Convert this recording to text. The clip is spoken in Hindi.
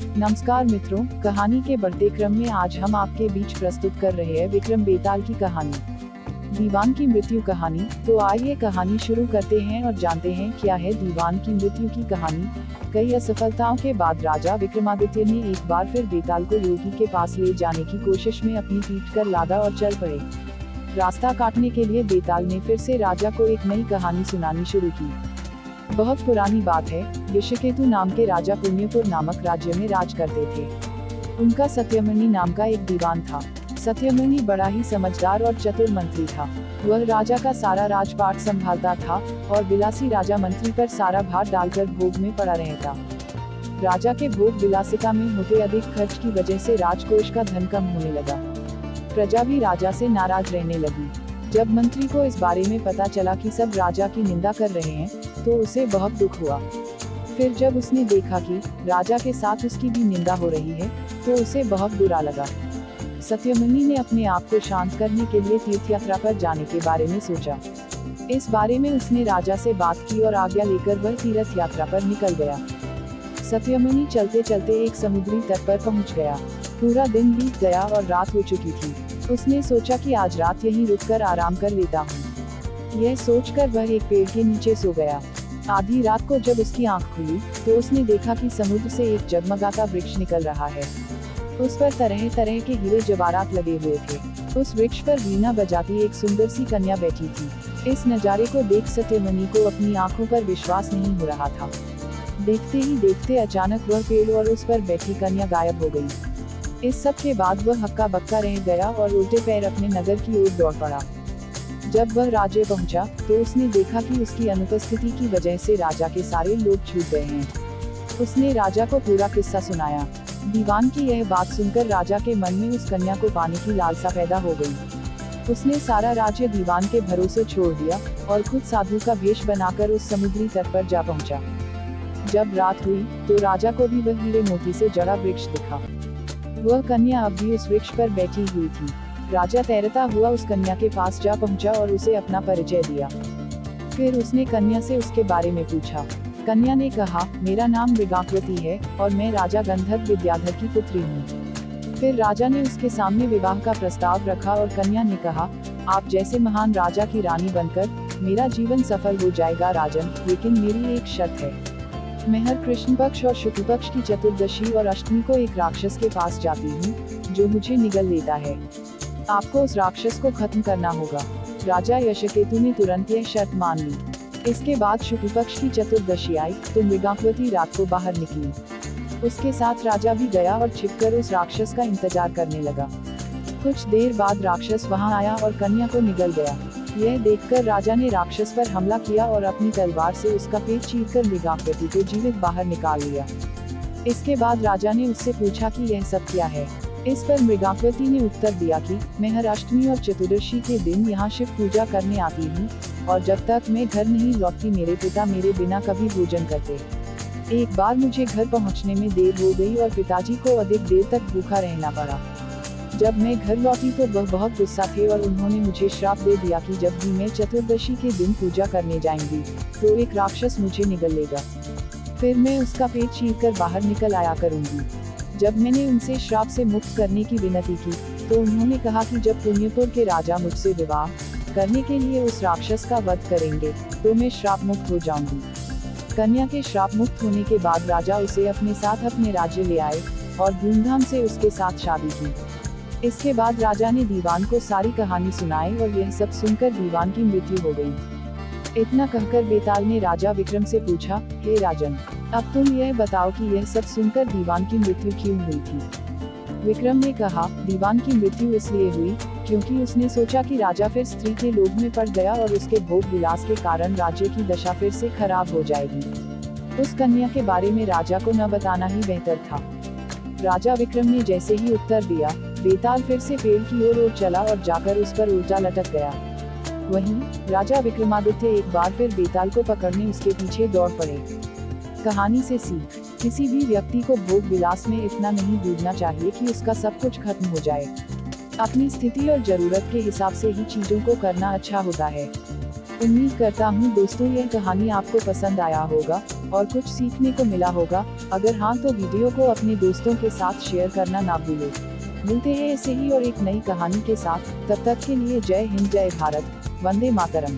नमस्कार मित्रों, कहानी के बढ़ते क्रम में आज हम आपके बीच प्रस्तुत कर रहे हैं विक्रम बेताल की कहानी, दीवान की मृत्यु कहानी। तो आइए कहानी शुरू करते हैं और जानते हैं क्या है दीवान की मृत्यु की कहानी। कई असफलताओं के बाद राजा विक्रमादित्य ने एक बार फिर बेताल को योगी के पास ले जाने की कोशिश में अपनी पीठ कर लादा और चल पड़े। रास्ता काटने के लिए बेताल ने फिर से राजा को एक नई कहानी सुनानी शुरू की। बहुत पुरानी बात है, ऋषिकेतु नाम के राजा पुण्यपुर नामक राज्य में राज करते थे। उनका सत्यमणि नाम का एक दीवान था। सत्यमणि बड़ा ही समझदार और चतुर मंत्री था। वह राजा का सारा राजपाट संभालता था और विलासी राजा मंत्री पर सारा भार डालकर भोग में पड़ा रहता। राजा के भोग विलासिता में होते अधिक खर्च की वजह से राजकोष का धन कम होने लगा। प्रजा भी राजा से नाराज रहने लगी। जब मंत्री को इस बारे में पता चला कि सब राजा की निंदा कर रहे हैं, तो उसे बहुत दुख हुआ। फिर जब उसने देखा कि राजा के साथ उसकी भी निंदा हो रही है, तो उसे बहुत बुरा लगा। सत्यमणि ने अपने आप को शांत करने के लिए तीर्थ यात्रा पर जाने के बारे में सोचा। इस बारे में उसने राजा से बात की और आज्ञा लेकर वह तीर्थ यात्रा पर निकल गया। सत्यमणि चलते चलते एक समुद्री तट पर पहुंच गया। पूरा दिन बीत गया और रात हो चुकी थी। उसने सोचा कि आज रात यहीं रुककर आराम कर लेता हूँ। यह सोचकर वह एक पेड़ के नीचे सो गया। आधी रात को जब उसकी आंख खुली, तो उसने देखा कि समुद्र से एक जगमगाता वृक्ष निकल रहा है। उस पर तरह तरह के हीरे जवाहरात लगे हुए थे। उस वृक्ष पर वीणा बजाती एक सुंदर सी कन्या बैठी थी। इस नजारे को देख सत्यमणि को अपनी आंखों पर विश्वास नहीं हो रहा था। देखते ही देखते अचानक वह पेड़ और उस पर बैठी कन्या गायब हो गई। इस सब के बाद वह हक्का बक्का रह गया और उल्टे पैर अपने नगर की ओर दौड़ पड़ा। जब वह राज्य पहुंचा, तो उसने देखा कि उसकी अनुपस्थिति की वजह से राजा के सारे लोग छूट गए हैं। उसने राजा को पूरा किस्सा सुनाया। दीवान की यह बात सुनकर राजा के मन में उस कन्या को पाने की लालसा पैदा हो गई। उसने सारा राज्य दीवान के भरोसे छोड़ दिया और खुद साधु का वेश बनाकर उस समुद्री तट पर जा पहुंचा। जब रात हुई, तो राजा को भी वह हीरे मोती से जड़ा वृक्ष दिखा। वह कन्या अब भी उस वृक्ष पर बैठी हुई थी। राजा तैरता हुआ उस कन्या के पास जा पहुंचा और उसे अपना परिचय दिया। फिर उसने कन्या से उसके बारे में पूछा। कन्या ने कहा, मेरा नाम मृगाकृति है और मैं राजा गंधर्व विद्याधर की पुत्री हूँ। फिर राजा ने उसके सामने विवाह का प्रस्ताव रखा और कन्या ने कहा, आप जैसे महान राजा की रानी बनकर मेरा जीवन सफल हो जाएगा राजन, लेकिन मेरी एक शर्त है। मैं हर कृष्ण पक्ष और शुक्ल पक्ष की चतुर्दशी और अष्टमी को एक राक्षस के पास जाती हूँ, जो मुझे निगल लेता है। आपको उस राक्षस को खत्म करना होगा। राजा यशकेतु ने तुरंत यह शर्त मान ली। इसके बाद शुक्ल पक्ष की चतुर्दशी आई, तो मृगाकृति रात को बाहर निकली। उसके साथ राजा भी गया और छिपकर उस राक्षस का इंतजार करने लगा। कुछ देर बाद राक्षस वहां आया और कन्या को निगल गया। यह देखकर राजा ने राक्षस पर हमला किया और अपनी तलवार से उसका पेट चीरकर मृगाकृति को जीवित बाहर निकाल लिया। इसके बाद राजा ने उससे पूछा कि यह सब क्या है। इस पर मृगाकृति ने उत्तर दिया कि मैं हर अष्टमी और चतुर्दशी के दिन यहाँ शिव पूजा करने आती हूँ, और जब तक मैं घर नहीं लौटती मेरे पिता मेरे बिना कभी भोजन करते। एक बार मुझे घर पहुँचने में देर हो गई और पिताजी को अधिक देर तक भूखा रहना पड़ा। जब मैं घर लौटी तो वह बहुत गुस्सा थे और उन्होंने मुझे श्राप दे दिया कि जब भी मैं चतुर्दशी के दिन पूजा करने जाएंगी, तो एक राक्षस मुझे निगल लेगा। फिर मैं उसका पेट चीरकर बाहर निकल आया करूंगी। जब मैंने उनसे श्राप से मुक्त करने की विनती की, तो उन्होंने कहा कि जब पुण्यपुर के राजा मुझसे विवाह करने के लिए उस राक्षस का वध करेंगे, तो मैं श्राप मुक्त हो जाऊंगी। कन्या के श्राप मुक्त होने के बाद राजा उसे अपने साथ अपने राज्य ले आए और धूमधाम से उसके साथ शादी की। इसके बाद राजा ने दीवान को सारी कहानी सुनाई और यह सब सुनकर दीवान की मृत्यु हो गई। इतना कहकर बेताल ने राजा विक्रम से पूछा, हे राजन, अब तुम यह बताओ कि यह सब सुनकर दीवान की मृत्यु क्यों हुई थी। विक्रम ने कहा, दीवान की मृत्यु इसलिए हुई क्योंकि उसने सोचा कि राजा फिर स्त्री के लोभ में पड़ गया और उसके भोग विलास के कारण राज्य की दशा फिर से खराब हो जाएगी। उस कन्या के बारे में राजा को न बताना ही बेहतर था। राजा विक्रम ने जैसे ही उत्तर दिया, बेताल फिर से पेड़ की ओर चला और जाकर उस पर उल्टा लटक गया। वहीं राजा विक्रमादित्य एक बार फिर बेताल को पकड़ने उसके पीछे दौड़ पड़े। कहानी से सीख, किसी भी व्यक्ति को भोग विलास में इतना नहीं डूबना चाहिए कि उसका सब कुछ खत्म हो जाए। अपनी स्थिति और जरूरत के हिसाब से ही चीजों को करना अच्छा होता है। उम्मीद करता हूँ दोस्तों यह कहानी आपको पसंद आया होगा और कुछ सीखने को मिला होगा। अगर हाँ तो वीडियो को अपने दोस्तों के साथ शेयर करना ना भूलो। मिलते हैं ऐसे ही और एक नई कहानी के साथ, तब तक के लिए जय हिंद जय भारत, वंदे मातरम।